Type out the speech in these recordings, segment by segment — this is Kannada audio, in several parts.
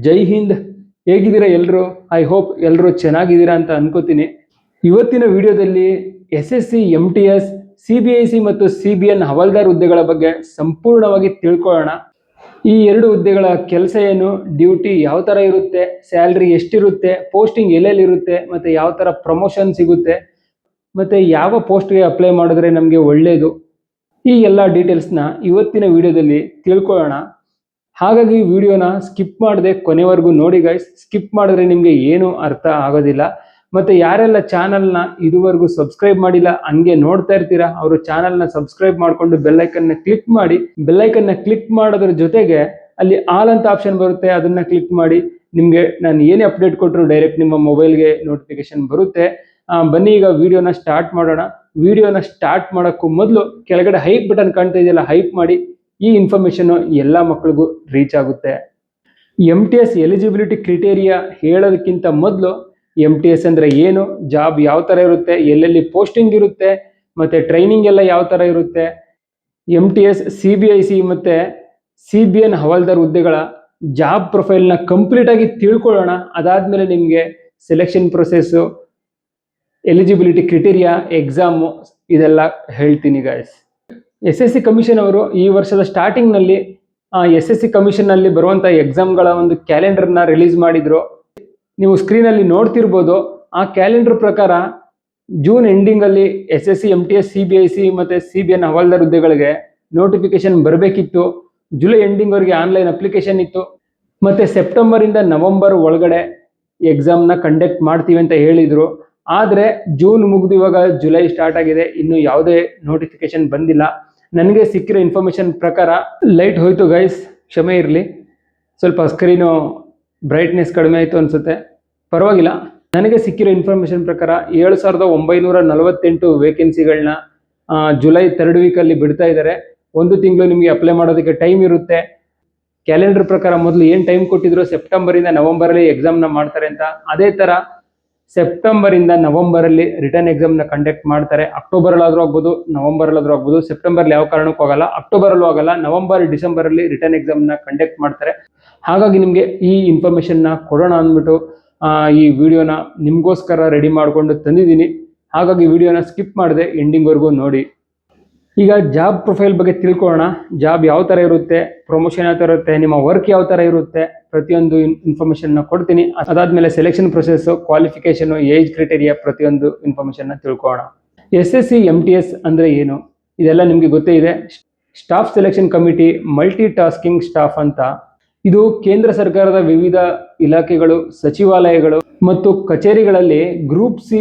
ಜೈ ಹಿಂದ್. ಹೇಗಿದ್ದೀರಾ ಎಲ್ಲರೂ? ಐ ಹೋಪ್ ಎಲ್ಲರೂ ಚೆನ್ನಾಗಿದ್ದೀರಾ ಅಂತ ಅನ್ಕೋತೀನಿ. ಇವತ್ತಿನ ವಿಡಿಯೋದಲ್ಲಿ SSC MTS CBIC ಮತ್ತು CBN ಹವಾಲ್ದಾರ್ ಹುದ್ದೆಗಳ ಬಗ್ಗೆ ಸಂಪೂರ್ಣವಾಗಿ ತಿಳ್ಕೊಳ್ಳೋಣ. ಈ ಎರಡು ಹುದ್ದೆಗಳ ಕೆಲಸ ಏನು, ಡ್ಯೂಟಿ ಯಾವ ಥರ ಇರುತ್ತೆ, ಸ್ಯಾಲ್ರಿ ಎಷ್ಟಿರುತ್ತೆ, ಪೋಸ್ಟಿಂಗ್ ಎಲ್ಲೆಲ್ಲಿ ಇರುತ್ತೆ, ಮತ್ತು ಯಾವ ಥರ ಪ್ರಮೋಷನ್ ಸಿಗುತ್ತೆ, ಮತ್ತು ಯಾವ ಪೋಸ್ಟ್ಗೆ ಅಪ್ಲೈ ಮಾಡಿದ್ರೆ ನಮಗೆ ಒಳ್ಳೆಯದು, ಈ ಎಲ್ಲ ಡೀಟೇಲ್ಸ್ನ ಇವತ್ತಿನ ವಿಡಿಯೋದಲ್ಲಿ ತಿಳ್ಕೊಳ್ಳೋಣ. ಹಾಗಾಗಿ ವಿಡಿಯೋನ ಸ್ಕಿಪ್ ಮಾಡದೆ ಕೊನೆವರೆಗೂ ನೋಡಿ ಗೈಸ್. ಸ್ಕಿಪ್ ಮಾಡಿದ್ರೆ ನಿಮಗೆ ಏನು ಅರ್ಥ ಆಗೋದಿಲ್ಲ. ಮತ್ತು ಯಾರೆಲ್ಲ ಚಾನಲ್ನ ಇದುವರೆಗೂ ಸಬ್ಸ್ಕ್ರೈಬ್ ಮಾಡಿಲ್ಲ ಹಂಗೆ ನೋಡ್ತಾ ಇರ್ತೀರಾ, ಅವರು ಚಾನಲ್ನ ಸಬ್ಸ್ಕ್ರೈಬ್ ಮಾಡಿಕೊಂಡು ಬೆಲ್ಲೈಕನ್ನ ಕ್ಲಿಕ್ ಮಾಡಿ. ಬೆಲ್ಲೈಕನ್ನ ಕ್ಲಿಕ್ ಮಾಡೋದ್ರ ಜೊತೆಗೆ ಅಲ್ಲಿ ಆಲ್ ಅಂತ ಆಪ್ಷನ್ ಬರುತ್ತೆ, ಅದನ್ನು ಕ್ಲಿಕ್ ಮಾಡಿ. ನಿಮಗೆ ನಾನು ಏನೇ ಅಪ್ಡೇಟ್ ಕೊಟ್ಟರು ಡೈರೆಕ್ಟ್ ನಿಮ್ಮ ಮೊಬೈಲ್ಗೆ ನೋಟಿಫಿಕೇಶನ್ ಬರುತ್ತೆ. ಬನ್ನಿ ಈಗ ವಿಡಿಯೋನ ಸ್ಟಾರ್ಟ್ ಮಾಡೋಣ. ವಿಡಿಯೋನ ಸ್ಟಾರ್ಟ್ ಮಾಡೋಕ್ಕೂ ಮೊದಲು ಕೆಳಗಡೆ ಹೈಪ್ ಬಟನ್ ಕಾಣ್ತಾ ಇದೆಯಲ್ಲ, ಹೈಪ್ ಮಾಡಿ. ಈ ಇನ್ಫಾರ್ಮೇಷನ್ ಎಲ್ಲ ಮಕ್ಕಳಿಗೂ ರೀಚ್ ಆಗುತ್ತೆ. MTS ಎಲಿಜಿಬಿಲಿಟಿ ಕ್ರಿಟೇರಿಯಾ ಹೇಳೋದಕ್ಕಿಂತ ಮೊದಲು MTS ಅಂದರೆ ಏನು, ಜಾಬ್ ಯಾವ ಥರ ಇರುತ್ತೆ, ಎಲ್ಲೆಲ್ಲಿ ಪೋಸ್ಟಿಂಗ್ ಇರುತ್ತೆ, ಮತ್ತು ಟ್ರೈನಿಂಗ್ ಎಲ್ಲ ಯಾವ ಥರ ಇರುತ್ತೆ, MTS CBIC ಮತ್ತು CBN ಹವಾಲ್ದಾರ್ ಹುದ್ದೆಗಳ ಜಾಬ್ ಪ್ರೊಫೈಲ್ನ ಕಂಪ್ಲೀಟಾಗಿ ತಿಳ್ಕೊಳ್ಳೋಣ. ಅದಾದಮೇಲೆ ನಿಮಗೆ selection process, eligibility criteria, exam ಇದೆಲ್ಲ ಹೇಳ್ತೀನಿ ಗಾಯ್ಸ್. SSC ಕಮಿಷನ್ ಅವರು ಈ ವರ್ಷದ ಸ್ಟಾರ್ಟಿಂಗ್ನಲ್ಲಿ SSC ಕಮಿಷನ್ನಲ್ಲಿ ಬರುವಂಥ ಎಕ್ಸಾಮ್ಗಳ ಒಂದು ಕ್ಯಾಲೆಂಡರ್ನ ರಿಲೀಸ್ ಮಾಡಿದರು. ನೀವು ಸ್ಕ್ರೀನಲ್ಲಿ ನೋಡ್ತಿರ್ಬೋದು. ಆ ಕ್ಯಾಲೆಂಡರ್ ಪ್ರಕಾರ ಜೂನ್ ಎಂಡಿಂಗಲ್ಲಿ SSC MTS CBIC ಮತ್ತು CBN ಹವಾಲ್ದಾರ್ ಹುದ್ದೆಗಳಿಗೆ ನೋಟಿಫಿಕೇಶನ್ ಬರಬೇಕಿತ್ತು. ಜುಲೈ ಎಂಡಿಂಗ್ವರೆಗೆ ಆನ್ಲೈನ್ ಅಪ್ಲಿಕೇಶನ್ ಇತ್ತು. ಮತ್ತು ಸೆಪ್ಟೆಂಬರಿಂದ ನವಂಬರ್ ಒಳಗಡೆ ಎಕ್ಸಾಮ್ನ ಕಂಡಕ್ಟ್ ಮಾಡ್ತೀವಿ ಅಂತ ಹೇಳಿದರು. ಆದರೆ ಜೂನ್ ಮುಗಿದು ಇವಾಗ ಜುಲೈ ಸ್ಟಾರ್ಟ್ ಆಗಿದೆ, ಇನ್ನೂ ಯಾವುದೇ ನೋಟಿಫಿಕೇಶನ್ ಬಂದಿಲ್ಲ. ನನಗೆ ಸಿಕ್ಕಿರೋ ಇನ್ಫಾರ್ಮೇಷನ್ ಪ್ರಕಾರ ಲೈಟ್ ಹೋಯಿತು ಗೈಸ್, ಕ್ಷಮೆ ಇರಲಿ. ಸ್ವಲ್ಪ ಸ್ಕ್ರೀನು ಬ್ರೈಟ್ನೆಸ್ ಕಡಿಮೆ ಆಯಿತು ಅನಿಸುತ್ತೆ, ಪರವಾಗಿಲ್ಲ. ನನಗೆ ಸಿಕ್ಕಿರೋ ಇನ್ಫಾರ್ಮೇಷನ್ ಪ್ರಕಾರ 7948 ವೇಕೆನ್ಸಿಗಳನ್ನ ಜುಲೈ 3rd ವೀಕಲ್ಲಿ ಬಿಡ್ತಾ ಇದ್ದಾರೆ. 1 ತಿಂಗಳು ನಿಮಗೆ ಅಪ್ಲೈ ಮಾಡೋದಕ್ಕೆ ಟೈಮ್ ಇರುತ್ತೆ. ಕ್ಯಾಲೆಂಡರ್ ಪ್ರಕಾರ ಮೊದಲು ಏನು ಟೈಮ್ ಕೊಟ್ಟಿದ್ರು, ಸೆಪ್ಟೆಂಬರಿಂದ ನವಂಬರಲ್ಲಿ ಎಕ್ಸಾಮ್ನ ಮಾಡ್ತಾರೆ ಅಂತ, ಅದೇ ಥರ ಸೆಪ್ಟೆಂಬರಿಂದ ನವಂಬರಲ್ಲಿ ರಿಟರ್ನ್ ಎಕ್ಸಾಮ್ನ ಕಂಡಕ್ಟ್ ಮಾಡ್ತಾರೆ. ಅಕ್ಟೋಬರಲ್ಲಾದರೂ ಆಗ್ಬೋದು, ನವಂಬರಲ್ಲಾದರೂ ಆಗ್ಬೋದು. ಸೆಪ್ಟೆಂಬರ್ಲಿ ಯಾವ ಕಾರಣಕ್ಕೂ ಆಗಲ್ಲ, ಅಕ್ಟೋಬರಲ್ಲೂ ಆಗಲ್ಲ. ನವಂಬರ್ ಡಿಸೆಂಬರಲ್ಲಿ ರಿಟರ್ನ್ ಎಕ್ಸಾಮ್ನ ಕಂಡಕ್ಟ್ ಮಾಡ್ತಾರೆ. ಹಾಗಾಗಿ ನಿಮಗೆ ಈ ಇನ್ಫಾರ್ಮೇಷನ್ನ ಕೊಡೋಣ ಅಂದ್ಬಿಟ್ಟು ಈ ವಿಡಿಯೋನ ನಿಮಗೋಸ್ಕರ ರೆಡಿ ಮಾಡಿಕೊಂಡು ತಂದಿದ್ದೀನಿ. ಹಾಗಾಗಿ ವಿಡಿಯೋನ ಸ್ಕಿಪ್ ಮಾಡದೆ ಎಂಡಿಂಗ್ವರೆಗೂ ನೋಡಿ. ಈಗ ಜಾಬ್ ಪ್ರೊಫೈಲ್ ಬಗ್ಗೆ ತಿಳ್ಕೊಳ್ಳೋಣ. ಜಾಬ್ ಯಾವ ಥರ ಇರುತ್ತೆ, ಪ್ರಮೋಷನ್ ಯಾವ ಥರ ಇರುತ್ತೆ, ನಿಮ್ಮ ವರ್ಕ್ ಯಾವ ಥರ ಇರುತ್ತೆ, ಪ್ರತಿಯೊಂದು ಇನ್ಫಾರ್ಮೇಷನ್ನ ಕೊಡ್ತೀನಿ. ಅದಾದಮೇಲೆ selection process, qualification, age criteria, ಪ್ರತಿಯೊಂದು ಇನ್ಫಾರ್ಮೇಷನ್ನ ತಿಳ್ಕೊಳ್ಳೋಣ. SSC MTS ಅಂದರೆ ಏನು, ಇದೆಲ್ಲ ನಿಮಗೆ ಗೊತ್ತೇ ಇದೆ. Staff selection committee multi tasking staff ಅಂತ. ಇದು ಕೇಂದ್ರ ಸರ್ಕಾರದ ವಿವಿಧ ಇಲಾಖೆಗಳು, ಸಚಿವಾಲಯಗಳು ಮತ್ತು ಕಚೇರಿಗಳಲ್ಲಿ ಗ್ರೂಪ್ C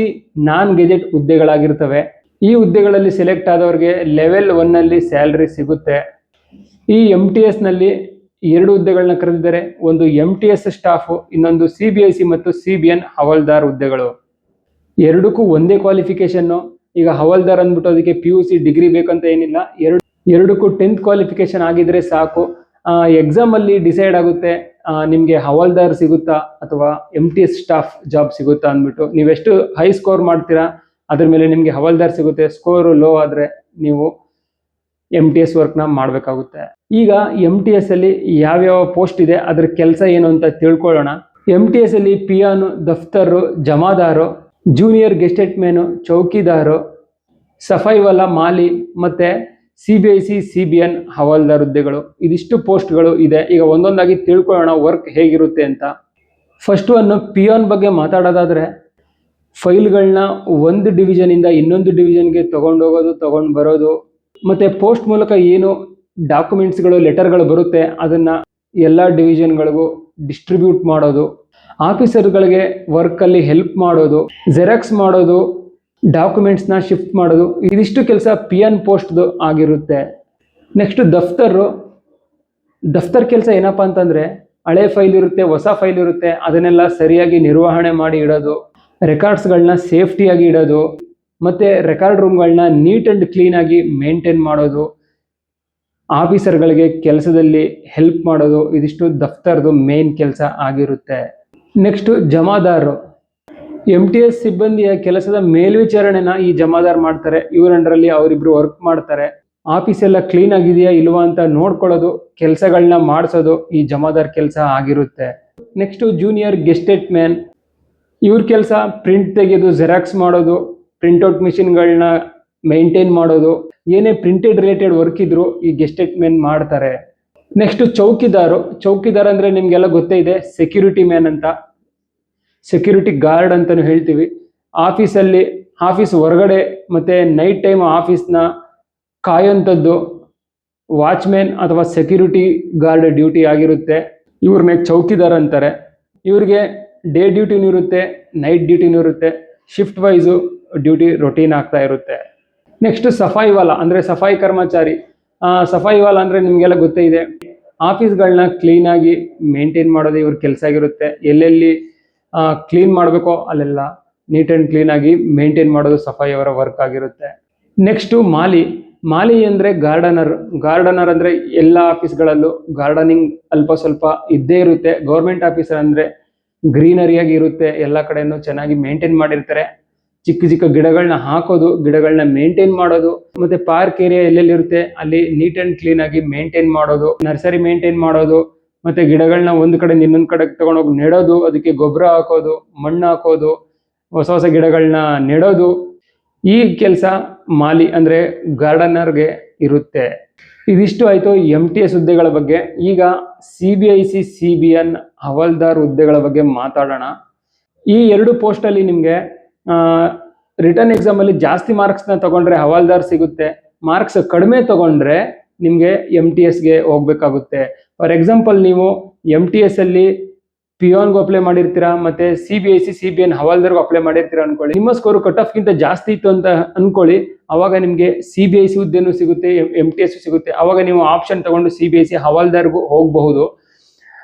ನಾನ್ ಗೆಜೆಟ್ ಹುದ್ದೆಗಳಾಗಿರ್ತವೆ. ಈ ಹುದ್ದೆಗಳಲ್ಲಿ ಸೆಲೆಕ್ಟ್ ಆದವ್ರಿಗೆ ಲೆವೆಲ್ 1ನಲ್ಲಿ ಸ್ಯಾಲ್ರಿ ಸಿಗುತ್ತೆ. ಈ MTSನಲ್ಲಿ 2 ಹುದ್ದೆಗಳನ್ನ ಕರೆದಿದ್ದಾರೆ. ಒಂದು MTS ಸ್ಟಾಫು, ಇನ್ನೊಂದು CBIC ಮತ್ತು CBN ಹವಾಲ್ದಾರ್ ಹುದ್ದೆಗಳು. ಎರಡಕ್ಕೂ ಒಂದೇ ಕ್ವಾಲಿಫಿಕೇಷನ್ನು. ಈಗ ಹವಾಲ್ದಾರ್ ಅಂದ್ಬಿಟ್ಟು ಅದಕ್ಕೆ PUC ಡಿಗ್ರಿ ಬೇಕಂತ ಏನಿಲ್ಲ, ಎರಡಕ್ಕೂ 10th ಕ್ವಾಲಿಫಿಕೇಷನ್ ಆಗಿದ್ರೆ ಸಾಕು. ಎಕ್ಸಾಮಲ್ಲಿ ಡಿಸೈಡ್ ಆಗುತ್ತೆ ನಿಮಗೆ ಹವಾಲ್ದಾರ್ ಸಿಗುತ್ತಾ ಅಥವಾ MTS ಸ್ಟಾಫ್ ಜಾಬ್ ಸಿಗುತ್ತಾ ಅಂದ್ಬಿಟ್ಟು. ನೀವೆಷ್ಟು ಹೈ ಸ್ಕೋರ್ ಮಾಡ್ತೀರಾ ಅದ್ರ ಮೇಲೆ ನಿಮಗೆ ಹವಾಲ್ದಾರ್ ಸಿಗುತ್ತೆ. ಸ್ಕೋರು ಲೋ ಆದರೆ ನೀವು MTS ವರ್ಕ್ನ ಮಾಡಬೇಕಾಗುತ್ತೆ. ಈಗ MTS ಅಲ್ಲಿ ಯಾವ್ಯಾವ ಪೋಸ್ಟ್ ಇದೆ, ಅದ್ರ ಕೆಲಸ ಏನು ಅಂತ ತಿಳ್ಕೊಳ್ಳೋಣ. MTS ಅಲ್ಲಿ ಪಿಯಾನು, ದಫ್ತರು, ಜಮಾದಾರು, ಜೂನಿಯರ್ ಗೆಸ್ಟೆಟ್ ಮ್ಯಾನು, ಚೌಕಿದಾರು, ಸಫೈವಾಲ, ಮಾಲಿ ಮತ್ತು CBIC CBN ಹವಾಲ್ದಾರ್ ಹುದ್ದೆಗಳು. ಇದಿಷ್ಟು ಪೋಸ್ಟ್ಗಳು ಇದೆ. ಈಗ ಒಂದೊಂದಾಗಿ ತಿಳ್ಕೊಳ್ಳೋಣ ವರ್ಕ್ ಹೇಗಿರುತ್ತೆ ಅಂತ. ಫಸ್ಟ್ ಒನ್ ಪಿಯಾನ್ ಬಗ್ಗೆ ಮಾತಾಡೋದಾದರೆ, ಫೈಲ್ಗಳನ್ನ ಒಂದು ಡಿವಿಷನಿಂದ ಇನ್ನೊಂದು ಡಿವಿಷನ್ಗೆ ತೊಗೊಂಡೋಗೋದು, ತೊಗೊಂಡು ಬರೋದು, ಮತ್ತು ಪೋಸ್ಟ್ ಮೂಲಕ ಏನು ಡಾಕ್ಯುಮೆಂಟ್ಸ್ಗಳು, ಲೆಟರ್ಗಳು ಬರುತ್ತೆ ಅದನ್ನು ಎಲ್ಲ ಡಿವಿಷನ್ಗಳಿಗೂ ಡಿಸ್ಟ್ರಿಬ್ಯೂಟ್ ಮಾಡೋದು, ಆಫೀಸರ್ಗಳಿಗೆ ವರ್ಕಲ್ಲಿ ಹೆಲ್ಪ್ ಮಾಡೋದು, ಜೆರಾಕ್ಸ್ ಮಾಡೋದು, ಡಾಕ್ಯುಮೆಂಟ್ಸ್ನ ಶಿಫ್ಟ್ ಮಾಡೋದು, ಇದಿಷ್ಟು ಕೆಲಸ ಪಿಯಾನ್ ಪೋಸ್ಟ್ದು ಆಗಿರುತ್ತೆ. ನೆಕ್ಸ್ಟ್ ದಫ್ತರ್ ಕೆಲಸ ಏನಪ್ಪ ಅಂತಂದರೆ, ಹಳೆ ಫೈಲ್ ಇರುತ್ತೆ, ಹೊಸ ಫೈಲ್ ಇರುತ್ತೆ, ಅದನ್ನೆಲ್ಲ ಸರಿಯಾಗಿ ನಿರ್ವಹಣೆ ಮಾಡಿ ಇಡೋದು, ರೆಕಾರ್ಡ್ಸ್ಗಳನ್ನ ಸೇಫ್ಟಿಯಾಗಿ ಇಡೋದು, ಮತ್ತು ರೆಕಾರ್ಡ್ ರೂಮ್ಗಳನ್ನ ನೀಟ್ ಆ್ಯಂಡ್ ಕ್ಲೀನಾಗಿ ಮೇಂಟೈನ್ ಮಾಡೋದು, ಆಫೀಸರ್ಗಳಿಗೆ ಕೆಲಸದಲ್ಲಿ ಹೆಲ್ಪ್ ಮಾಡೋದು, ಇದಿಷ್ಟು ದಫ್ತರ್ದು ಮೇನ್ ಕೆಲಸ ಆಗಿರುತ್ತೆ. ನೆಕ್ಸ್ಟು ಜಮಾದಾರು. MTS ಸಿಬ್ಬಂದಿಯ ಕೆಲಸದ ಮೇಲ್ವಿಚಾರಣೆನ ಈ ಜಮಾದಾರ್ ಮಾಡ್ತಾರೆ. ಇವ್ರ ಅಂಡರಲ್ಲಿ ಅವರಿಬ್ರು ವರ್ಕ್ ಮಾಡ್ತಾರೆ. ಆಫೀಸ್ ಎಲ್ಲ ಕ್ಲೀನ್ ಆಗಿದೆಯಾ ಇಲ್ವಾ ಅಂತ ನೋಡ್ಕೊಳ್ಳೋದು, ಕೆಲಸಗಳನ್ನ ಮಾಡಿಸೋದು ಈ ಜಮಾದಾರ್ ಕೆಲಸ ಆಗಿರುತ್ತೆ. ನೆಕ್ಸ್ಟು ಜೂನಿಯರ್ ಗೆಸ್ಟೆಟ್ ಮ್ಯಾನ್. ಇವ್ರ ಕೆಲಸ ಪ್ರಿಂಟ್ ತೆಗೆಯೋದು, ಜೆರಾಕ್ಸ್ ಮಾಡೋದು, ಪ್ರಿಂಟ್ಔಟ್ ಮಿಷಿನ್ಗಳನ್ನ ಮೇಂಟೈನ್ ಮಾಡೋದು, ಏನೇ ಪ್ರಿಂಟೆಡ್ ರಿಲೇಟೆಡ್ ವರ್ಕ್ ಇದ್ರು ಈ ಗೆಸ್ಟೆಟ್ ಮ್ಯಾನ್ ಮಾಡ್ತಾರೆ. ನೆಕ್ಸ್ಟ್ ಚೌಕಿದಾರ್ ಅಂದರೆ ನಿಮಗೆಲ್ಲ ಗೊತ್ತೇ ಇದೆ, ಸೆಕ್ಯೂರಿಟಿ ಮ್ಯಾನ್ ಅಂತ, ಸೆಕ್ಯೂರಿಟಿ ಗಾರ್ಡ್ ಅಂತಲೂ ಹೇಳ್ತೀವಿ. ಆಫೀಸ್ ಹೊರಗಡೆ ಮತ್ತು ನೈಟ್ ಟೈಮ್ ಆಫೀಸ್ನ ಕಾಯೋಂಥದ್ದು ವಾಚ್ಮ್ಯಾನ್ ಅಥವಾ ಸೆಕ್ಯೂರಿಟಿ ಗಾರ್ಡ್ ಡ್ಯೂಟಿ ಆಗಿರುತ್ತೆ. ಇವ್ರನ್ನೇ ಚೌಕಿದಾರ್ ಅಂತಾರೆ. ಇವ್ರಿಗೆ ಡೇ ಡ್ಯೂಟಿನೂ ಇರುತ್ತೆ, ನೈಟ್ ಡ್ಯೂಟಿನೂ ಇರುತ್ತೆ. ಶಿಫ್ಟ್ ವೈಸು ಡ್ಯೂಟಿ ರೊಟೀನ್ ಆಗ್ತಾ ಇರುತ್ತೆ. ನೆಕ್ಸ್ಟ್ ಸಫಾಯಿ ವಾಲ ಅಂದರೆ ಸಫಾಯಿ ಕರ್ಮಚಾರಿ. ಸಫಾಯಿ ವಾಲ ಅಂದರೆ ನಿಮಗೆಲ್ಲ ಗೊತ್ತೇ ಇದೆ, ಆಫೀಸ್ಗಳನ್ನ ಕ್ಲೀನಾಗಿ ಮೇಂಟೈನ್ ಮಾಡೋದು ಇವ್ರ ಕೆಲಸ ಆಗಿರುತ್ತೆ. ಎಲ್ಲೆಲ್ಲಿ ಕ್ಲೀನ್ ಮಾಡಬೇಕೋ ಅಲ್ಲೆಲ್ಲ ನೀಟ್ ಆ್ಯಂಡ್ ಕ್ಲೀನಾಗಿ ಮೇಂಟೈನ್ ಮಾಡೋದು ಸಫಾಯಿ ಅವರ ವರ್ಕ್ ಆಗಿರುತ್ತೆ. ನೆಕ್ಸ್ಟು ಮಾಲಿ ಅಂದರೆ ಗಾರ್ಡನರ್ ಅಂದರೆ ಎಲ್ಲ ಆಫೀಸ್ಗಳಲ್ಲೂ ಗಾರ್ಡನಿಂಗ್ ಅಲ್ಪ ಸ್ವಲ್ಪ ಇದ್ದೇ ಇರುತ್ತೆ. ಗೌರ್ಮೆಂಟ್ ಆಫೀಸರ್ ಅಂದರೆ ಗ್ರೀನರಿಯಾಗಿ ಇರುತ್ತೆ, ಎಲ್ಲ ಕಡೆಯೂ ಚೆನ್ನಾಗಿ ಮೇಂಟೈನ್ ಮಾಡಿರ್ತಾರೆ. ಚಿಕ್ಕ ಚಿಕ್ಕ ಗಿಡಗಳನ್ನ ಹಾಕೋದು, ಗಿಡಗಳನ್ನ ಮೇಂಟೈನ್ ಮಾಡೋದು, ಮತ್ತೆ ಪಾರ್ಕ್ ಏರಿಯಾ ಎಲ್ಲೆಲ್ಲಿರುತ್ತೆ ಅಲ್ಲಿ ನೀಟ್ ಆ್ಯಂಡ್ ಕ್ಲೀನಾಗಿ ಮೇಂಟೈನ್ ಮಾಡೋದು, ನರ್ಸರಿ ಮೇಂಟೈನ್ ಮಾಡೋದು, ಮತ್ತೆ ಗಿಡಗಳನ್ನ ಒಂದು ಕಡೆಯಿಂದ ಇನ್ನೊಂದು ಕಡೆಗೆ ತಗೊಂಡೋಗಿ ನೆಡೋದು, ಅದಕ್ಕೆ ಗೊಬ್ಬರ ಹಾಕೋದು, ಮಣ್ಣು ಹಾಕೋದು, ಹೊಸ ಗಿಡಗಳನ್ನ ನೆಡೋದು. ಈ ಕೆಲಸ ಮಾಲಿ ಅಂದರೆ ಗಾರ್ಡನರ್ಗೆ ಇರುತ್ತೆ. ಇದಿಷ್ಟು ಆಯಿತು MTS ಹುದ್ದೆಗಳ ಬಗ್ಗೆ. ಈಗ CBIC CBN ಹವಾಲ್ದಾರ್ ಹುದ್ದೆಗಳ ಬಗ್ಗೆ ಮಾತಾಡೋಣ. ಈ ಎರಡು ಪೋಸ್ಟಲ್ಲಿ ನಿಮಗೆ ರಿಟರ್ನ್ ಎಕ್ಸಾಮಲ್ಲಿ ಜಾಸ್ತಿ ಮಾರ್ಕ್ಸ್ನ ತಗೊಂಡ್ರೆ ಹವಾಲ್ದಾರ್ ಸಿಗುತ್ತೆ, ಮಾರ್ಕ್ಸ್ ಕಡಿಮೆ ತಗೊಂಡ್ರೆ ನಿಮಗೆ MTSಗೆ ಹೋಗ್ಬೇಕಾಗುತ್ತೆ. ಫಾರ್ ಎಕ್ಸಾಂಪಲ್, ನೀವು MTS ಅಲ್ಲಿ ಪಿಯೋನ್ಗೂ ಅಪ್ಲೈ ಮಾಡಿರ್ತೀರಾ, ಮತ್ತೆ CBIC CBN ಹವಾಲ್ದಾರ್ಗೂ ಅಪ್ಲೈ ಮಾಡಿರ್ತೀರಾ ಅನ್ಕೊಳ್ಳಿ. ನಿಮ್ಮ ಸ್ಕೋರು ಕಟ್ ಆಫ್ ಗಿಂತ ಜಾಸ್ತಿ ಇತ್ತು ಅಂತ ಅನ್ಕೊಳ್ಳಿ, ಅವಾಗ ನಿಮಗೆ CBIC ಹುದ್ದೆನೂ ಸಿಗುತ್ತೆ, MTS ಸಿಗುತ್ತೆ. ಅವಾಗ ನೀವು ಆಪ್ಷನ್ ತಗೊಂಡು CBIC ಹವಾಲ್ದಾರ್ಗೂ ಹೋಗಬಹುದು.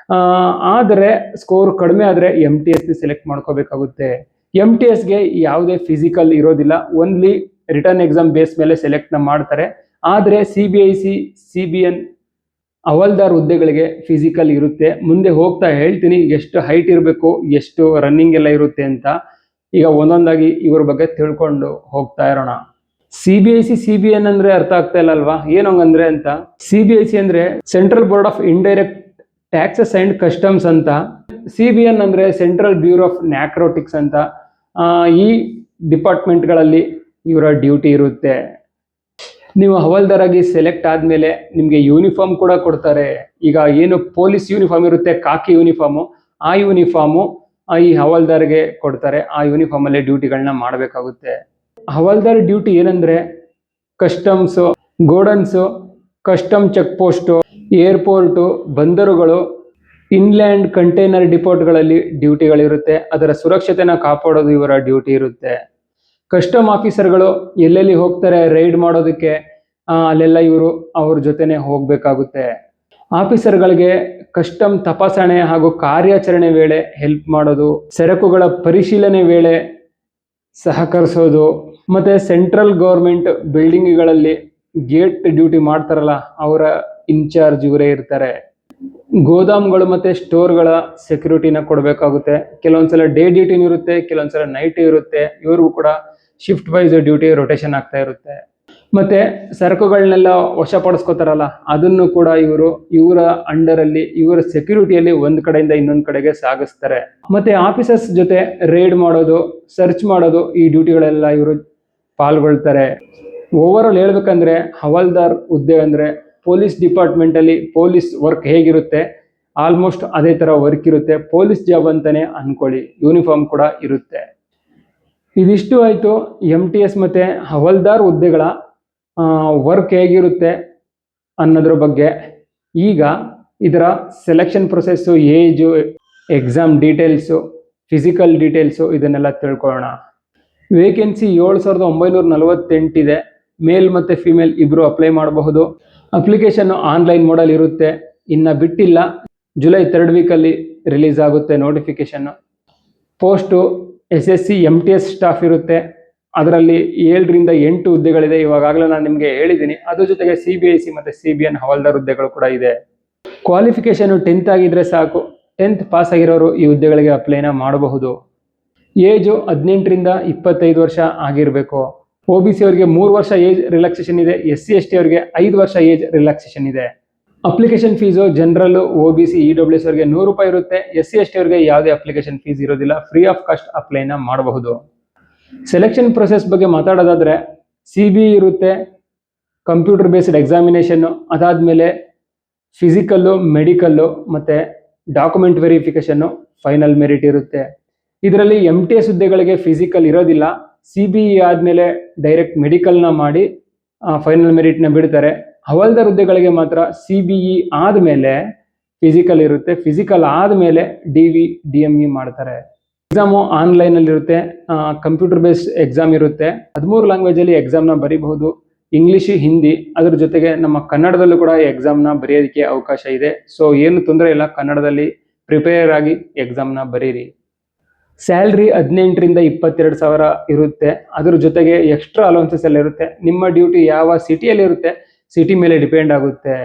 ಆದರೆ ಸ್ಕೋರ್ ಕಡಿಮೆ ಆದರೆ MTS ಸೆಲೆಕ್ಟ್ ಮಾಡ್ಕೋಬೇಕಾಗುತ್ತೆ. MTSಗೆ ಯಾವುದೇ ಫಿಸಿಕಲ್ ಇರೋದಿಲ್ಲ, ಓನ್ಲಿ ರಿಟರ್ನ್ ಎಕ್ಸಾಮ್ ಬೇಸ್ ಮೇಲೆ ಸೆಲೆಕ್ಟ್ನ ಮಾಡ್ತಾರೆ. ಆದರೆ CBIC CBN ಹವಾಲ್ದಾರ್ ಹುದ್ದೆಗಳಿಗೆ ಫಿಸಿಕಲ್ ಇರುತ್ತೆ. ಮುಂದೆ ಹೋಗ್ತಾ ಹೇಳ್ತೀನಿ ಎಷ್ಟು ಹೈಟ್ ಇರಬೇಕು, ಎಷ್ಟು ರನ್ನಿಂಗ್ ಎಲ್ಲ ಇರುತ್ತೆ ಅಂತ. ಈಗ ಒಂದೊಂದಾಗಿ ಇವ್ರ ಬಗ್ಗೆ ತಿಳ್ಕೊಂಡು ಹೋಗ್ತಾ ಇರೋಣ. CBIC CBN ಅಂದರೆ ಅರ್ಥ ಆಗ್ತಾ ಇಲ್ಲ ಅಲ್ವಾ, ಏನು ಹಂಗಂದ್ರೆ ಅಂತ. CBIC ಅಂದರೆ central board of indirect taxes and customs ಅಂತ. CBN ಅಂದರೆ ಸೆಂಟ್ರಲ್ ಬ್ಯೂರೋ ಆಫ್ ನ್ಯಾಕ್ರೋಟಿಕ್ಸ್ ಅಂತ. ಈ ಡಿಪಾರ್ಟ್ಮೆಂಟ್ಗಳಲ್ಲಿ ಇವರ ಡ್ಯೂಟಿ ಇರುತ್ತೆ. ನೀವು ಹವಾಲ್ದಾರಾಗಿ ಸೆಲೆಕ್ಟ್ ಆದಮೇಲೆ ನಿಮಗೆ ಯೂನಿಫಾರ್ಮ್ ಕೂಡ ಕೊಡ್ತಾರೆ. ಈಗ ಏನು ಪೊಲೀಸ್ ಯೂನಿಫಾರ್ಮ್ ಇರುತ್ತೆ, ಕಾಕಿ ಯೂನಿಫಾರ್ಮು, ಆ ಯೂನಿಫಾರ್ಮು ಈ ಹವಾಲ್ದಾರ್ಗೆ ಕೊಡ್ತಾರೆ. ಆ ಯೂನಿಫಾರ್ಮಲ್ಲೇ ಡ್ಯೂಟಿಗಳನ್ನ ಮಾಡಬೇಕಾಗುತ್ತೆ. ಹವಾಲ್ದಾರ್ ಡ್ಯೂಟಿ ಏನಂದರೆ customs, ಗೋಡನ್ಸು, custom check post, airport, ಬಂದರುಗಳು, ಇನ್ಲ್ಯಾಂಡ್ ಕಂಟೈನರ್ ಡಿಪೋಟ್ಗಳಲ್ಲಿ ಡ್ಯೂಟಿಗಳಿರುತ್ತೆ. ಅದರ ಸುರಕ್ಷತೆನ ಕಾಪಾಡೋದು ಇವರ ಡ್ಯೂಟಿ ಇರುತ್ತೆ. ಕಸ್ಟಮ್ ಆಫೀಸರ್ಗಳು ಎಲ್ಲೆಲ್ಲಿ ಹೋಗ್ತಾರೆ ರೈಡ್ ಮಾಡೋದಕ್ಕೆ, ಅಲ್ಲೆಲ್ಲ ಇವರು ಅವ್ರ ಜೊತೆನೆ ಹೋಗಬೇಕಾಗುತ್ತೆ. ಆಫೀಸರ್ಗಳಿಗೆ ಕಸ್ಟಮ್ ತಪಾಸಣೆ ಹಾಗೂ ಕಾರ್ಯಾಚರಣೆ ವೇಳೆ ಹೆಲ್ಪ್ ಮಾಡೋದು, ಸರಕುಗಳ ಪರಿಶೀಲನೆ ವೇಳೆ ಸಹಕರಿಸೋದು, ಮತ್ತು ಸೆಂಟ್ರಲ್ ಗೌರ್ಮೆಂಟ್ ಬಿಲ್ಡಿಂಗ್ಗಳಲ್ಲಿ ಗೇಟ್ ಡ್ಯೂಟಿ ಮಾಡ್ತಾರಲ್ಲ ಅವರ ಇನ್ಚಾರ್ಜ್ ಇವರೇ ಇರ್ತಾರೆ. ಗೋದಾಮ್ಗಳು ಮತ್ತು ಸ್ಟೋರ್ಗಳ ಸೆಕ್ಯೂರಿಟಿನ ಕೊಡಬೇಕಾಗುತ್ತೆ. ಕೆಲವೊಂದ್ಸಲ ಡೇ ಡ್ಯೂಟಿನೂ ಇರುತ್ತೆ, ಕೆಲವೊಂದ್ಸಲ ನೈಟ್ ಇರುತ್ತೆ. ಇವ್ರಿಗೂ ಕೂಡ ಶಿಫ್ಟ್ ವೈಸ್ ಡ್ಯೂಟಿ ರೊಟೇಷನ್ ಆಗ್ತಾ ಇರುತ್ತೆ. ಮತ್ತು ಸರಕುಗಳನ್ನೆಲ್ಲ ವಶಪಡಿಸ್ಕೋತಾರಲ್ಲ ಅದನ್ನು ಕೂಡ ಇವರ ಅಂಡರಲ್ಲಿ, ಇವರ ಸೆಕ್ಯೂರಿಟಿಯಲ್ಲಿ ಒಂದು ಕಡೆಯಿಂದ ಇನ್ನೊಂದು ಕಡೆಗೆ ಸಾಗಿಸ್ತಾರೆ. ಮತ್ತು ಆಫೀಸರ್ಸ್ ಜೊತೆ ರೈಡ್ ಮಾಡೋದು, ಸರ್ಚ್ ಮಾಡೋದು, ಈ ಡ್ಯೂಟಿಗಳೆಲ್ಲ ಇವರು ಪಾಲ್ಗೊಳ್ತಾರೆ. ಓವರ್ ಆಲ್ ಹೇಳ್ಬೇಕಂದ್ರೆ ಹವಾಲ್ದಾರ್ ಹುದ್ದೆ ಅಂದರೆ ಪೊಲೀಸ್ ಡಿಪಾರ್ಟ್ಮೆಂಟಲ್ಲಿ ಪೊಲೀಸ್ ವರ್ಕ್ ಹೇಗಿರುತ್ತೆ ಆಲ್ಮೋಸ್ಟ್ ಅದೇ ಥರ ವರ್ಕ್ ಇರುತ್ತೆ. ಪೊಲೀಸ್ ಜಾಬ್ ಅಂತಲೇ ಅಂದ್ಕೊಳ್ಳಿ, ಯೂನಿಫಾರ್ಮ್ ಕೂಡ ಇರುತ್ತೆ. ಇದಿಷ್ಟು ಆಯಿತು MTS ಮತ್ತು ಹವಾಲ್ದಾರ್ ಹುದ್ದೆಗಳ ವರ್ಕ್ ಹೇಗಿರುತ್ತೆ ಅನ್ನೋದ್ರ ಬಗ್ಗೆ. ಈಗ ಇದರ selection process, age, exam details, physical details ಇದನ್ನೆಲ್ಲ ತಿಳ್ಕೊಳ್ಳೋಣ. ವೇಕೆನ್ಸಿ 7948 ಇದೆ. ಮೇಲ್ ಮತ್ತು ಫಿಮೇಲ್ ಇಬ್ಬರು ಅಪ್ಲೈ ಮಾಡಬಹುದು. ಅಪ್ಲಿಕೇಶನ್ನು ಆನ್ಲೈನ್ ಮೋಡಲ್ ಇರುತ್ತೆ, ಇನ್ನು ಬಿಟ್ಟಿಲ್ಲ. ಜುಲೈ 3rd ವೀಕಲ್ಲಿ ರಿಲೀಸ್ ಆಗುತ್ತೆ ನೋಟಿಫಿಕೇಶನ್ನು. ಪೋಸ್ಟು SSC MTS ಸ್ಟಾಫ್ ಇರುತ್ತೆ. ಅದರಲ್ಲಿ 7 ರಿಂದ 8 ಹುದ್ದೆಗಳಿದೆ. ಇವಾಗಲೇ ನಾನು ನಿಮಗೆ ಹೇಳಿದ್ದೀನಿ. ಅದ್ರ ಜೊತೆಗೆ CBIC ಮತ್ತು CBN ಹವಾಲ್ದಾರ್ ಹುದ್ದೆಗಳು ಕೂಡ ಇದೆ. ಕ್ವಾಲಿಫಿಕೇಷನು 10th ಆಗಿದ್ರೆ ಸಾಕು. 10th ಪಾಸ್ ಆಗಿರೋರು ಈ ಹುದ್ದೆಗಳಿಗೆ ಅಪ್ಲೈನ ಮಾಡಬಹುದು. ಏಜು 18 ರಿಂದ 25 ವರ್ಷ ಆಗಿರಬೇಕು. OBC ಅವರಿಗೆ 3 ವರ್ಷ ಏಜ್ ರಿಲ್ಯಾಕ್ಸೇಷನ್ ಇದೆ. SC ST ಅವರಿಗೆ 5 ವರ್ಷ ಏಜ್ ರಿಲ್ಯಾಕ್ಸೇಷನ್ ಇದೆ. Application fees general OBC EWS ಅವರಿಗೆ 100 ರೂಪಾಯಿ ಇರುತ್ತೆ. SC ST ಅವರಿಗೆ ಯಾವುದೇ ಅಪ್ಲಿಕೇಶನ್ ಫೀಸ್ ಇರೋದಿಲ್ಲ, ಫ್ರೀ ಆಫ್ ಕಾಸ್ಟ್ ಅಪ್ಲೈನ ಮಾಡಬಹುದು. ಸೆಲೆಕ್ಷನ್ ಪ್ರೊಸೆಸ್ ಬಗ್ಗೆ ಮಾತಾಡೋದಾದ್ರೆ CBE ಇರುತ್ತೆ, ಕಂಪ್ಯೂಟರ್ ಬೇಸ್ಡ್ ಎಕ್ಸಾಮಿನೇಷನ್ನು, ಅದಾದಮೇಲೆ ಫಿಸಿಕಲ್ಲು, ಮೆಡಿಕಲ್ಲು ಮತ್ತು ಡಾಕ್ಯುಮೆಂಟ್ ವೆರಿಫಿಕೇಷನ್ನು, ಫೈನಲ್ ಮೆರಿಟ್ ಇರುತ್ತೆ. ಇದರಲ್ಲಿ MTS ಹುದ್ದೆಗಳಿಗೆ ಫಿಸಿಕಲ್ ಇರೋದಿಲ್ಲ. CBE ಆದಮೇಲೆ ಡೈರೆಕ್ಟ್ ಮೆಡಿಕಲ್ನ ಮಾಡಿ ಫೈನಲ್ ಮೆರಿಟ್ನ ಬಿಡ್ತಾರೆ. ಹವಾಲ್ದಾರ್ ಹುದ್ದೆಗಳಿಗೆ ಮಾತ್ರ CBE ಆದಮೇಲೆ ಫಿಸಿಕಲ್ ಇರುತ್ತೆ, ಫಿಸಿಕಲ್ ಆದಮೇಲೆ DME ಮಾಡ್ತಾರೆ. ಎಕ್ಸಾಮು ಆನ್ಲೈನಲ್ಲಿರುತ್ತೆ, ಕಂಪ್ಯೂಟರ್ ಬೇಸ್ಡ್ ಎಕ್ಸಾಮ್ ಇರುತ್ತೆ. 13 ಲ್ಯಾಂಗ್ವೇಜಲ್ಲಿ ಎಕ್ಸಾಮ್ನ ಬರೀಬಹುದು, ಇಂಗ್ಲೀಷ್, ಹಿಂದಿ, ಅದ್ರ ಜೊತೆಗೆ ನಮ್ಮ ಕನ್ನಡದಲ್ಲೂ ಕೂಡ ಎಕ್ಸಾಮ್ನ ಬರೆಯೋದಕ್ಕೆ ಅವಕಾಶ ಇದೆ. ಸೊ ಏನು ತೊಂದರೆ ಇಲ್ಲ, ಕನ್ನಡದಲ್ಲಿ ಪ್ರಿಪೇರ್ ಆಗಿ ಎಕ್ಸಾಮ್ನ ಬರೀರಿ. ಸ್ಯಾಲ್ರಿ 18 ರಿಂದ 22 ಸಾವಿರ ಇರುತ್ತೆ. ಅದ್ರ ಜೊತೆಗೆ ಎಕ್ಸ್ಟ್ರಾ ಅಲೌನ್ಸಸ್ ಎಲ್ಲ ಇರುತ್ತೆ. ನಿಮ್ಮ ಡ್ಯೂಟಿ ಯಾವ ಸಿಟಿಯಲ್ಲಿ ಇರುತ್ತೆ, ಸಿಟಿ ಮೇಲೆ ಡಿಪೆಂಡ್ ಆಗುತ್ತೆ.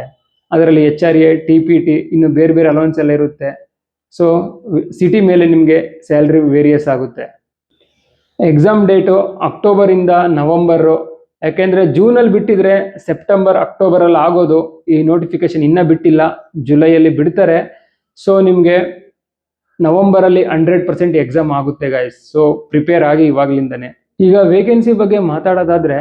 ಅದರಲ್ಲಿ HRA, TPT, ಇನ್ನು ಬೇರೆ ಬೇರೆ ಅಲೌನ್ಸ್ ಎಲ್ಲ ಇರುತ್ತೆ. ಸೊ ಸಿಟಿ ಮೇಲೆ ನಿಮಗೆ ಸ್ಯಾಲ್ರಿ ವೇರಿಯಸ್ ಆಗುತ್ತೆ. ಎಕ್ಸಾಮ್ ಡೇಟು ಅಕ್ಟೋಬರಿಂದ ನವಂಬರು. ಯಾಕೆಂದರೆ ಜೂನಲ್ಲಿ ಬಿಟ್ಟಿದ್ರೆ ಸೆಪ್ಟೆಂಬರ್, ಅಕ್ಟೋಬರಲ್ಲಿ ಆಗೋದು. ಈ ನೋಟಿಫಿಕೇಶನ್ ಇನ್ನೂ ಬಿಟ್ಟಿಲ್ಲ, ಜುಲೈಯಲ್ಲಿ ಬಿಡ್ತಾರೆ. ಸೊ ನಿಮಗೆ ನವಂಬರಲ್ಲಿ 100% ಎಕ್ಸಾಮ್ ಆಗುತ್ತೆ ಗೈಸ್. ಸೊ ಪ್ರಿಪೇರ್ ಆಗಿ ಇವಾಗಲಿಂದನೇ. ಈಗ ವೇಕೆನ್ಸಿ ಬಗ್ಗೆ ಮಾತಾಡೋದಾದ್ರೆ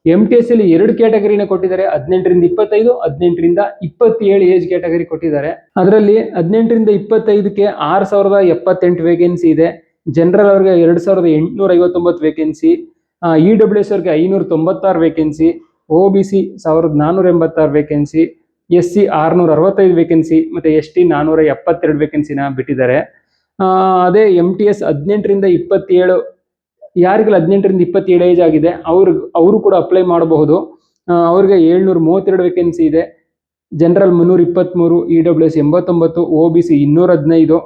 MTS ಅಲ್ಲಿ 2 ಕ್ಯಾಟಗರಿನ ಕೊಟ್ಟಿದ್ದಾರೆ, 18 ರಿಂದ 25, 18 ರಿಂದ 27 ಏಜ್ ಕ್ಯಾಟಗರಿ ಕೊಟ್ಟಿದ್ದಾರೆ. ಅದರಲ್ಲಿ 18 ರಿಂದ 25ಕ್ಕೆ 6078 ವೇಕೆನ್ಸಿ ಇದೆ. ಜನರಲ್ ಅವ್ರಿಗೆ 2859 ವೇಕೆನ್ಸಿ, EWS ಅವ್ರಿಗೆ 596 vacancy, OBC 1486 vacancy, SC 665 vacancy ಮತ್ತು ST 472 ವೇಕೆನ್ಸಿನ ಬಿಟ್ಟಿದ್ದಾರೆ. ಅದೇ MTS 18 ರಿಂದ 27, ಯಾರಿಗೆಲ್ಲ 18 ರಿಂದ 27 ಏಜ್ ಆಗಿದೆ ಅವರು ಕೂಡ ಅಪ್ಲೈ ಮಾಡಬಹುದು. ಅವ್ರಿಗೆ 732 ವೇಕೆನ್ಸಿ ಇದೆ. General 323, EWS 89, OBC 215,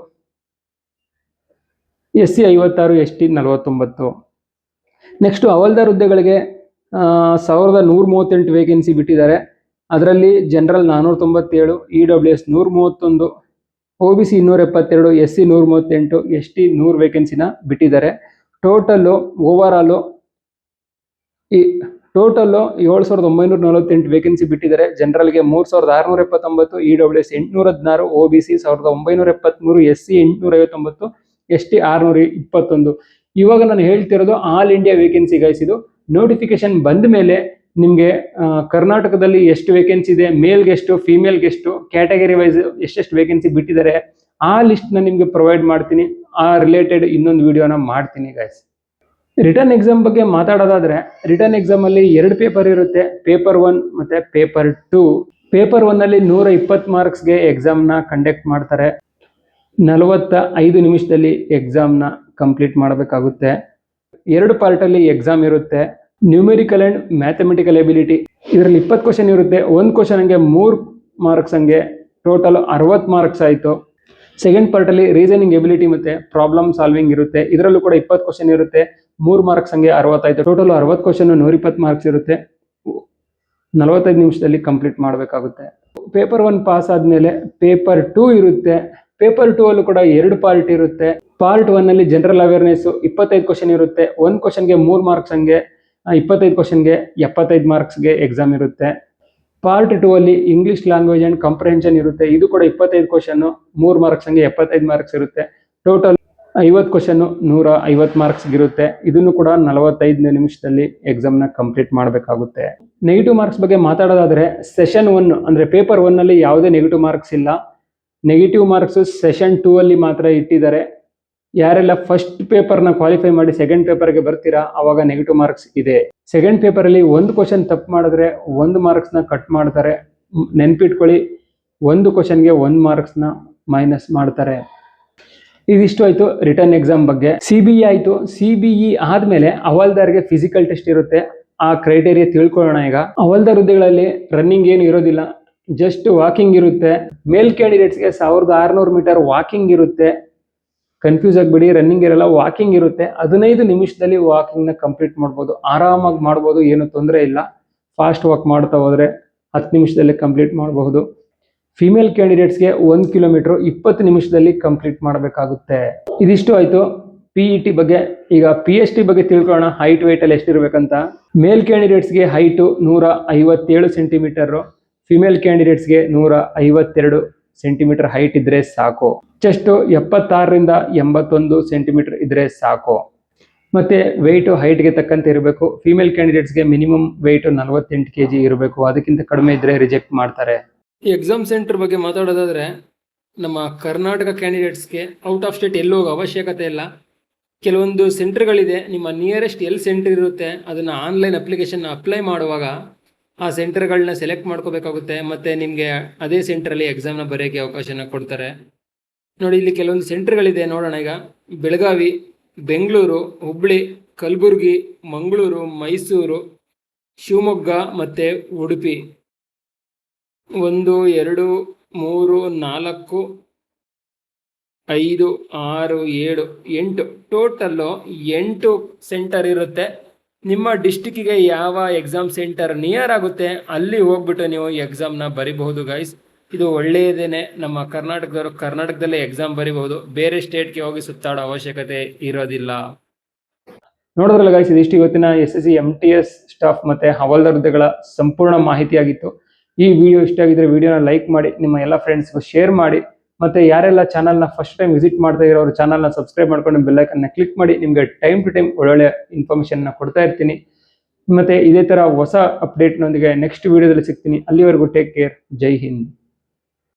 SC 56, ST 49. Next ಹವಾಲ್ದಾರ್ ಹುದ್ದೆಗಳಿಗೆ 1138 ವೇಕೆನ್ಸಿ ಬಿಟ್ಟಿದ್ದಾರೆ. ಅದರಲ್ಲಿ general 497, EWS 131, OBC 272, SC 138, ST 100 ವೇಕೆನ್ಸಿನ ಬಿಟ್ಟಿದ್ದಾರೆ. ಟೋಟಲ್ಲು ಓವರಾಲು 7948 ವೇಕೆನ್ಸಿ ಬಿಟ್ಟಿದ್ದಾರೆ. ಜನರಲ್ಗೆ 3679, EWS 816, OBC 1973, SC 859, ST 621. ಇವಾಗ ನಾನು ಹೇಳ್ತಿರೋದು ಆಲ್ ಇಂಡಿಯಾ ವೇಕೆನ್ಸಿ ಗೈಸ್. ಇದು ನೋಟಿಫಿಕೇಶನ್ ಬಂದ ಮೇಲೆ ನಿಮಗೆ ಕರ್ನಾಟಕದಲ್ಲಿ ಎಷ್ಟು ವೇಕೆನ್ಸಿ ಇದೆ, ಮೇಲ್ಗೆ ಎಷ್ಟು, ಫೀಮೇಲ್ಗೆ ಎಷ್ಟು, ಕ್ಯಾಟಗರಿ ವೈಸ್ ಎಷ್ಟೆಷ್ಟು ವೇಕೆನ್ಸಿ ಬಿಟ್ಟಿದ್ದಾರೆ, ಆ ಲಿಸ್ಟ್ನ ನಿಮಗೆ ಪ್ರೊವೈಡ್ ಮಾಡ್ತೀನಿ. ಆ ರಿಲೇಟೆಡ್ ಇನ್ನೊಂದು ವಿಡಿಯೋನ ಮಾಡ್ತೀನಿ ಗೈಸ್. ರಿಟರ್ನ್ ಎಕ್ಸಾಮ್ ಬಗ್ಗೆ ಮಾತಾಡೋದಾದ್ರೆ ರಿಟರ್ನ್ ಎಕ್ಸಾಮಲ್ಲಿ 2 ಪೇಪರ್ ಇರುತ್ತೆ, ಪೇಪರ್ 1 ಮತ್ತು ಪೇಪರ್ 2. ಪೇಪರ್ 1ನಲ್ಲಿ 120 ಮಾರ್ಕ್ಸ್ಗೆ ಎಕ್ಸಾಮ್ನ ಕಂಡಕ್ಟ್ ಮಾಡ್ತಾರೆ. 45 ನಿಮಿಷದಲ್ಲಿ ಎಕ್ಸಾಮ್ನ ಕಂಪ್ಲೀಟ್ ಮಾಡಬೇಕಾಗುತ್ತೆ. 2 ಪಾರ್ಟಲ್ಲಿ ಎಕ್ಸಾಮ್ ಇರುತ್ತೆ, ನ್ಯೂಮೆರಿಕಲ್ ಆ್ಯಂಡ್ ಮ್ಯಾಥಮೆಟಿಕಲ್ ಎಬಿಲಿಟಿ. ಇದರಲ್ಲಿ 20 ಕ್ವಶನ್ ಇರುತ್ತೆ. 1 ಕ್ವಶನ್ ಹಂಗೆ 3 ಮಾರ್ಕ್ಸ್ ಹಂಗೆ ಟೋಟಲ್ 60 ಮಾರ್ಕ್ಸ್ ಆಯಿತು. ಸೆಕೆಂಡ್ ಪಾರ್ಟಲ್ಲಿ ರೀಸನಿಂಗ್ ಎಬಿಲಿಟಿ ಮತ್ತು ಪ್ರಾಬ್ಲಮ್ ಸಾಲ್ವಿಂಗ್ ಇರುತ್ತೆ. ಇದರಲ್ಲೂ ಕೂಡ 20 ಕ್ವಶನ್ ಇರುತ್ತೆ, 3 ಮಾರ್ಕ್ಸ್ ಹಂಗೆ 60 ಆಯಿತು. ಟೋಟಲ್ 60 ಕ್ವಶನ್, 120 ಮಾರ್ಕ್ಸ್ ಇರುತ್ತೆ. 45 ನಿಮಿಷದಲ್ಲಿ ಕಂಪ್ಲೀಟ್ ಮಾಡಬೇಕಾಗುತ್ತೆ. ಪೇಪರ್ 1 ಪಾಸ್ ಆದಮೇಲೆ ಪೇಪರ್ 2 ಇರುತ್ತೆ. ಪೇಪರ್ 2 ಅಲ್ಲೂ ಕೂಡ 2 ಪಾರ್ಟ್ ಇರುತ್ತೆ. ಪಾರ್ಟ್ 1ನಲ್ಲಿ ಜನರಲ್ ಅವೇರ್ನೆಸ್ಸು 25 ಕ್ವಶನ್ ಇರುತ್ತೆ. 1 ಕ್ವಶನ್ಗೆ 3 ಮಾರ್ಕ್ಸ್ ಹಂಗೆ 25 ಕ್ವಶನ್ಗೆ 75 ಮಾರ್ಕ್ಸ್ಗೆ ಎಕ್ಸಾಮ್ ಇರುತ್ತೆ. ಪಾರ್ಟ್ 2 ಅಲ್ಲಿ ಇಂಗ್ಲಿಷ್ ಲ್ಯಾಂಗ್ವೇಜ್ ಆ್ಯಂಡ್ ಕಂಪ್ರಿಹೆನ್ಷನ್ ಇರುತ್ತೆ. ಇದು ಕೂಡ 25 ಕ್ವಶನ್ನು, 3 ಮಾರ್ಕ್ಸ್ ಹಂಗೆ 75 ಮಾರ್ಕ್ಸ್ ಇರುತ್ತೆ. Total 50 question 150 ಮಾರ್ಕ್ಸ್ಗಿರುತ್ತೆ. ಇದನ್ನು ಕೂಡ 45 ನಿಮಿಷದಲ್ಲಿ ಎಕ್ಸಾಮ್ನ ಕಂಪ್ಲೀಟ್ ಮಾಡಬೇಕಾಗುತ್ತೆ. ನೆಗೆಟಿವ್ ಮಾರ್ಕ್ಸ್ ಬಗ್ಗೆ ಮಾತಾಡೋದಾದರೆ ಸೆಷನ್ 1 ಅಂದರೆ ಪೇಪರ್ 1ನಲ್ಲಿ ಯಾವುದೇ ನೆಗೆಟಿವ್ ಮಾರ್ಕ್ಸ್ ಇಲ್ಲ. ನೆಗೆಟಿವ್ ಮಾರ್ಕ್ಸು ಸೆಷನ್ 2 ಅಲ್ಲಿ ಮಾತ್ರ ಇಟ್ಟಿದ್ದಾರೆ. ಯಾರೆಲ್ಲ ಫಸ್ಟ್ ಪೇಪರ್ನ ಕ್ವಾಲಿಫೈ ಮಾಡಿ ಸೆಕೆಂಡ್ ಪೇಪರ್ಗೆ ಬರ್ತೀರಾ ಅವಾಗ ನೆಗೆಟಿವ್ ಮಾರ್ಕ್ಸ್ ಇದೆ. ಸೆಕೆಂಡ್ ಪೇಪರಲ್ಲಿ 1 ಕ್ವಶನ್ ತಪ್ಪು ಮಾಡಿದ್ರೆ 1 ಮಾರ್ಕ್ಸ್ನ ಕಟ್ ಮಾಡ್ತಾರೆ. ನೆನ್ಪಿಟ್ಕೊಳ್ಳಿ, 1 ಕ್ವಶನ್ಗೆ 1 ಮಾರ್ಕ್ಸ್ನ ಮೈನಸ್ ಮಾಡ್ತಾರೆ. ಇದಿಷ್ಟು ಆಯಿತು ರಿಟರ್ನ್ ಎಕ್ಸಾಮ್ ಬಗ್ಗೆ. CBE ಆಯಿತು. CBE ಆದಮೇಲೆ ಹವಾಲ್ದಾರ್ಗೆ ಫಿಸಿಕಲ್ ಟೆಸ್ಟ್ ಇರುತ್ತೆ. ಆ ಕ್ರೈಟೇರಿಯಾ ತಿಳ್ಕೊಳ್ಳೋಣ ಈಗ. ಹವಾಲ್ದಾರ್ ಹುದ್ದೆಗಳಲ್ಲಿ ರನ್ನಿಂಗ್ ಏನು ಇರೋದಿಲ್ಲ, ಜಸ್ಟ್ ವಾಕಿಂಗ್ ಇರುತ್ತೆ. ಮೇಲ್ ಕ್ಯಾಂಡಿಡೇಟ್ಸ್ಗೆ 1600 ಮೀಟರ್ ವಾಕಿಂಗ್ ಇರುತ್ತೆ. ಕನ್ಫ್ಯೂಸ್ ಆಗಿಬಿಡಿ, ರನ್ನಿಂಗ್ ಇರಲ್ಲ, ವಾಕಿಂಗ್ ಇರುತ್ತೆ. 15 ನಿಮಿಷದಲ್ಲಿ ವಾಕಿಂಗ್ನ ಕಂಪ್ಲೀಟ್ ಮಾಡ್ಬೋದು, ಆರಾಮಾಗಿ ಮಾಡ್ಬೋದು, ಏನು ತೊಂದರೆ ಇಲ್ಲ. ಫಾಸ್ಟ್ ವಾಕ್ ಮಾಡ್ತಾ ಹೋದರೆ 10 ನಿಮಿಷದಲ್ಲಿ ಕಂಪ್ಲೀಟ್ ಮಾಡಬಹುದು. ಫಿಮೇಲ್ ಕ್ಯಾಂಡಿಡೇಟ್ಸ್ಗೆ 1 ಕಿಲೋಮೀಟರ್ 20 ನಿಮಿಷದಲ್ಲಿ ಕಂಪ್ಲೀಟ್ ಮಾಡಬೇಕಾಗುತ್ತೆ. ಇದಿಷ್ಟು ಆಯಿತು PET ಬಗ್ಗೆ. ಈಗ PST ಬಗ್ಗೆ ತಿಳ್ಕೊಳ್ಳೋಣ, ಹೈಟ್ ವೆಯ್ಟಲ್ಲಿ ಎಷ್ಟಿರಬೇಕಂತ. ಮೇಲ್ ಕ್ಯಾಂಡಿಡೇಟ್ಸ್ಗೆ ಹೈಟು 157 ಸೆಂಟಿಮೀಟರು, ಫಿಮೇಲ್ ಕ್ಯಾಂಡಿಡೇಟ್ಸ್ಗೆ 152 ಸೆಂಟಿಮೀಟರ್ ಹೈಟ್ ಇದ್ರೆ ಸಾಕು. ಚೆಸ್ಟ್ 76ರಿಂದ 81 ಸೆಂಟಿಮೀಟರ್ ಇದ್ರೆ ಸಾಕು. ಮತ್ತೆ ವೆಯ್ಟ್ ಹೈಟ್ಗೆ ತಕ್ಕಂತೆ ಇರಬೇಕು. ಫಿಮೇಲ್ ಕ್ಯಾಂಡಿಡೇಟ್ಸ್ಗೆ ಮಿನಿಮಮ್ ವೆಯ್ಟ್ 48 kg ಇರಬೇಕು. ಅದಕ್ಕಿಂತ ಕಡಿಮೆ ಇದ್ರೆ ರಿಜೆಕ್ಟ್ ಮಾಡ್ತಾರೆ. ಈ ಎಕ್ಸಾಮ್ ಸೆಂಟರ್ ಬಗ್ಗೆ ಮಾತಾಡೋದಾದ್ರೆ ನಮ್ಮ ಕರ್ನಾಟಕ ಕ್ಯಾಂಡಿಡೇಟ್ಸ್ಗೆ ಔಟ್ ಆಫ್ ಸ್ಟೇಟ್ ಎಲ್ಲೂ ಹೋಗೋ ಅವಶ್ಯಕತೆ ಇಲ್ಲ. ಕೆಲವೊಂದು ಸೆಂಟರ್ಗಳಿದೆ, ನಿಮ್ಮ ನಿಯರೆಸ್ಟ್ ಎಲ್ಲಿ ಸೆಂಟರ್ ಇರುತ್ತೆ ಅದನ್ನು ಆನ್ಲೈನ್ ಅಪ್ಲಿಕೇಶನ್ ಅಪ್ಲೈ ಮಾಡುವಾಗ ಆ ಸೆಂಟರ್ಗಳನ್ನ ಸೆಲೆಕ್ಟ್ ಮಾಡ್ಕೋಬೇಕಾಗುತ್ತೆ. ಮತ್ತು ನಿಮಗೆ ಅದೇ ಸೆಂಟ್ರಲ್ಲಿ ಎಕ್ಸಾಮ್ನ ಬರೆಯೋಕ್ಕೆ ಅವಕಾಶನ ಕೊಡ್ತಾರೆ. ನೋಡಿ, ಇಲ್ಲಿ ಕೆಲವೊಂದು ಸೆಂಟರ್ಗಳಿದೆ ನೋಡೋಣ. ಈಗ ಬೆಳಗಾವಿ, ಬೆಂಗಳೂರು, ಹುಬ್ಬಳ್ಳಿ, ಕಲಬುರಗಿ, ಮಂಗಳೂರು, ಮೈಸೂರು, ಶಿವಮೊಗ್ಗ ಮತ್ತು ಉಡುಪಿ. 1 2 3 4 5 6 7 8 ಟೋಟಲ್ಲು 8 ಸೆಂಟರ್ ಇರುತ್ತೆ. ನಿಮ್ಮ ಡಿಸ್ಟಿಕ್ಕಿಗೆ ಯಾವ ಎಕ್ಸಾಮ್ ಸೆಂಟರ್ ನಿಯರ್ ಆಗುತ್ತೆ ಅಲ್ಲಿ ಹೋಗ್ಬಿಟ್ಟು ನೀವು ಎಕ್ಸಾಮ್ನ ಬರಿಬಹುದು ಗೈಸ್. ಇದು ಒಳ್ಳೆಯದೇನೆ. ನಮ್ಮ ಕರ್ನಾಟಕದವರು ಕರ್ನಾಟಕದಲ್ಲೇ ಎಕ್ಸಾಮ್ ಬರಿಬಹುದು, ಬೇರೆ ಸ್ಟೇಟ್ಗೆ ಹೋಗಿ ಸುತ್ತಾಡೋ ಅವಶ್ಯಕತೆ ಇರೋದಿಲ್ಲ. ನೋಡಿದ್ರಲ್ಲ ಗೈಸ್, ಇದಿಷ್ಟು ಇವತ್ತಿನ SSC MTS ಸ್ಟಾಫ್ ಮತ್ತು ಹವಾಲ್ದಾರ್ ಹುದ್ದೆಗಳ ಸಂಪೂರ್ಣ ಮಾಹಿತಿಯಾಗಿತ್ತು. ಈ ವಿಡಿಯೋ ಇಷ್ಟ ಆಗಿದ್ರೆ ವಿಡಿಯೋನ ಲೈಕ್ ಮಾಡಿ, ನಿಮ್ಮ ಎಲ್ಲ ಫ್ರೆಂಡ್ಸ್ಗೂ ಶೇರ್ ಮಾಡಿ. ಮತ್ತು ಯಾರೆಲ್ಲ ಚಾನಲ್ನ ಫಸ್ಟ್ ಟೈಮ್ ವಿಸಿಟ್ ಮಾಡ್ತಾ ಇರೋ ಅವರು ಚಾನಲ್ನ ಸಬ್ಸ್ಕ್ರೈಬ್ ಮಾಡ್ಕೊಂಡು ಬೆಲ್ ಐಕನ್ನ ಕ್ಲಿಕ್ ಮಾಡಿ. ನಿಮಗೆ ಟೈಮ್ ಟು ಟೈಮ್ ಒಳ್ಳೊಳ್ಳೆ ಇನ್ಫಾರ್ಮೇಷನ್ನ ಕೊಡ್ತಾ ಇರ್ತೀನಿ. ಮತ್ತು ಇದೇ ಥರ ಹೊಸ ಅಪ್ಡೇಟ್ನೊಂದಿಗೆ ನೆಕ್ಸ್ಟ್ ವಿಡಿಯೋದಲ್ಲಿ ಸಿಗ್ತೀನಿ. ಅಲ್ಲಿವರೆಗೂ ಟೇಕ್ ಕೇರ್. ಜೈ ಹಿಂದ್.